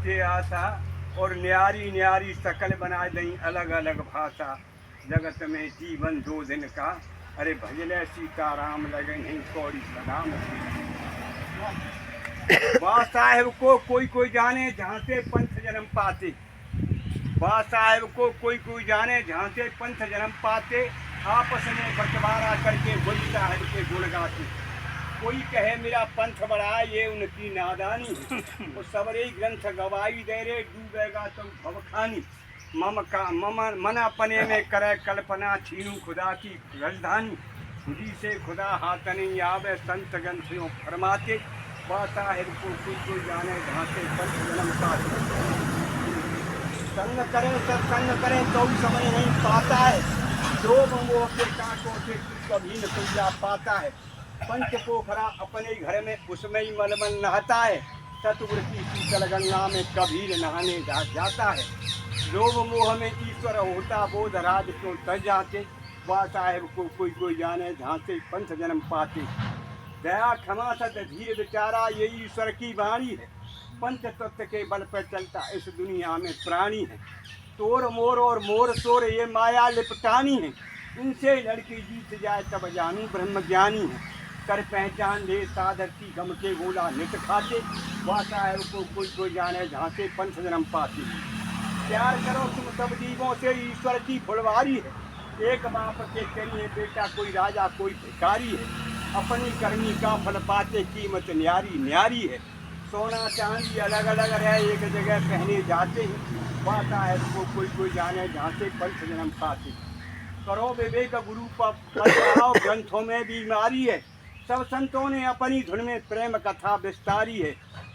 ते आशा और न्यारी न्यारी सकल बना दई अलग अलग भाषा। जगत में जीवन 2 दिन का, अरे भजले सीताराम लगे नहीं कौड़ी सलाम। बाबा साहेब को कोई कोई जाने जहाँ से पंथ जन्म पाते। बाबा साहेब को कोई कोई जाने जहाँ से पंथ जन्म पाते। आपस में बंटवारा करके गुरु साहब के गुण गाते। कोई कहे मेरा पंथ बड़ा, ये उनकी नादानी है। वो सबरे ग्रंथ गवाई दे रे, डूबेगा तुम भवखानी। मन अपने में करे कल्पना, छीनू खुदा की राजधानी। खुदी से खुदा हाथ नहीं आवे, संत ग्रंथियों फरमाते। बाबा साहेब को कोई जाने जहाँ से पंथ जन्म पाते। संग करे सत्संग करे तो समय नहीं पाता है। लोभ मोह के कांटों से कभी न तुझा पाता है। पंच पोखरा अपने घर में उसमें ही मलमल नहाता है। सतगुरु की शीतल गंगा में कबीर नहाने जाता है। लोभ मोह में ईश्वर होता बोध, राज क्यों तर जाते। बाबा साहेब को कोई जाने जहाँ से पंथ जन्म पाते। दया क्षमा सत धीर विचारा, ये ईश्वर की वाणी है। पंच तत्व के बल पर चलता इस दुनिया में प्राणी है। तोर मोर और मोर तोर ये माया लिपटानी है। इनसे लड़की जीत जाए तब जानू ब्रह्म ज्ञानी है। कर पहचान ले साधक की गम के गोला नित खाते। बाबा साहेब को कोई जाने जहाँ से पंथ जन्म पाते। प्यार करो तुम सब जीवों से, ईश्वर की फुलवारी है। एक बाप के करिए बेटा, कोई राजा कोई भिखारी है। अपनी करनी का फल पाते, कीमत न्यारी न्यारी है। सोना चांदी अलग अलग रहे, एक जगह पहने जाते हैं। बाबा साहेब को कोई जाने जहाँ से पंथ जन्म पाते। करो विवेक गुरु पर ग्रंथों में बीमारी है। सब संतों ने अपनी धुन में प्रेम कथा विस्तारी है।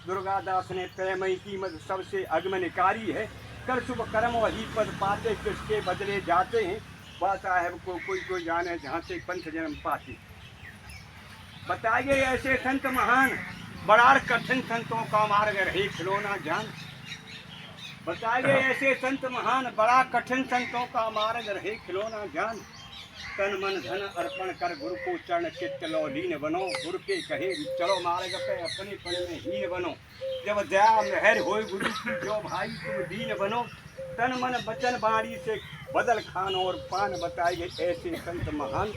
दुर्गादास ने प्रेम की कीमत सबसे अगमनकारी है। कर शुभ कर्म वही पद पाते, किसके बदले जाते हैं। बाबा साहेब को कोई जाने जहाँ से पंथ जन्म पाते। बताइए ऐसे संत महान, बड़ा कठिन संतों का मार्ग रहे खिलौना जान। बताइए ऐसे संत महान, बड़ा कठिन संतों का मार्ग रहे खिलौना जान। तन मन धन अर्पण कर गुरु को चरण चित्त लो लीन बनो। गुरु के कहे चलो मार्ग पे अपने पन में हीन बनो। जब दया मेहर होए गुरु की, जो भाई तुम दीन बनो। तन मन वचन वाणी से बदल खान और पान। बताइए ऐसे संत महान,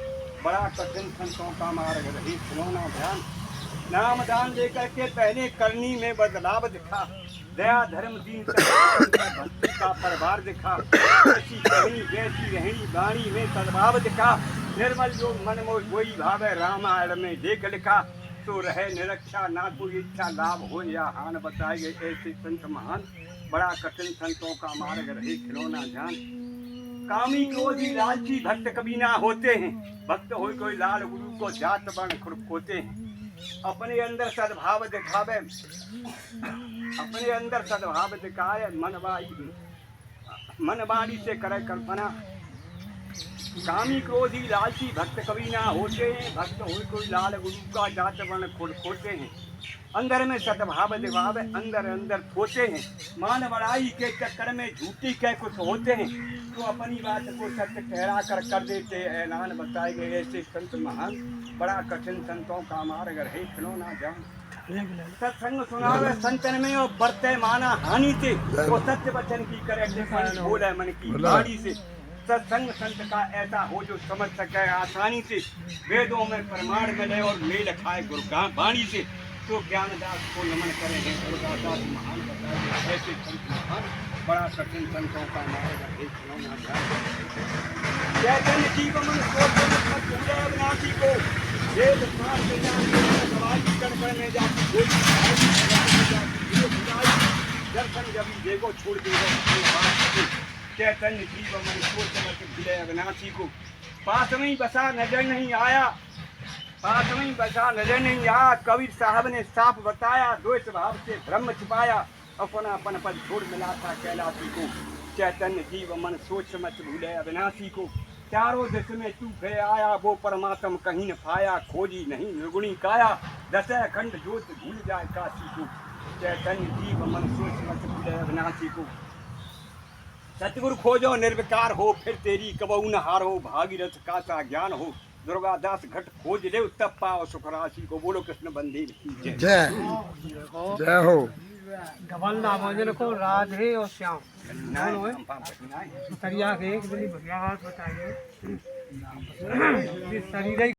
बड़ा कठिन संतों का मार्ग रही खिलौना ध्यान। नाम दान लेकर के पहले करनी में बदलाव दिखा। दया धर्म दीन भक्ति का परिवार दिखा। ऐसी कहनी जैसी रहनी वाणी में सद्भाव दिखा। निर्मल जो मन मोह वही भावे, रामायण में देख लिखा। तो रहे निरक्षा, ना कोई इच्छा लाभ हो या हान। बताए ऐसे संत महान, बड़ा कठिन संतों का मार्ग रहे खिलौना जान। कामी क्रोधी लालची भक्त कभी ना होते हैं। भक्त हो कोई लाल गुरु को जात बन खोते हैं। अपने अंदर सद्भाव दिखावे, अपने अंदर सद्भाव दिखाए। मनवाणी से करे कल्पना। कामी क्रोधी लालची भक्त कभी ना होते हैं। भक्त हो कोई लाल गुरु का जात बन खोते हैं। अंदर में सद्भाव दिखावे, अंदर अंदर खोते हैं। मान बड़ाई के चक्कर में झूठी कह कुछ होते हैं। तो अपनी बात को सत्य ठहरा कर देते ऐलान। बताए गए ऐसे संत महान, बड़ा कठिन संतों का मार्ग रहे खिलौना जान। सत्संग सुनावे संतन में और बरते माना हानि से। वो सत्य वचन की करे बोले मन की वाणी से। सत्संग संत का ऐसा हो जो समझ सके आसानी से। वेदों में प्रमाण मिले और मेल खाए गुरु वाणी से। तो ज्ञानदास को नमन करे हैं दुर्गादास महान। बताए ऐसे संत महान, बड़ा कठिन संतों का मार्ग रहे खिलौना जान। चैतन्य जीव मन सोच मत भूले अविनाशी को। वेद शास्त्र के ज्ञान के सवाल कण में जाती दर्शन जब देखो छोड़ देगा। चैतन्य जीव मन सोच मत भूले अविनाशी को। पास में ही बसा नजर नहीं आया, पास में ही बसा नजर नहीं आया। कबीर साहब ने साफ बताया, द्वेष भाव से ब्रह्म छिपाया। अपनापन पद छोड़ मिला था कैलाशी को। चैतन्य जीव मन सोच मत भूले अविनाशी को। चारों दिश में तू गए आया, वो परमात्म कहीं न पाया। खोजी नहीं निर्गुणी काया, दशह खंड जोत भूल जाए काशी को। चैतन्य जीव मन सोच मत भूले अविनाशी को। सतगुरु खोजो निर्विकार हो, फिर तेरी कबहू न हारो। भागीरथ का सा ज्ञान हो, दुर्गादास घट खोज ले तब पाओ सुख राशि को। बोलो कृष्ण बंदे की जय। जय हो। डबल नाम है जिनको राधे और श्याम नहीं दोनों है। हम पाप करते नहीं। तरिया के एक दिन बढ़िया बात बताइए शरीर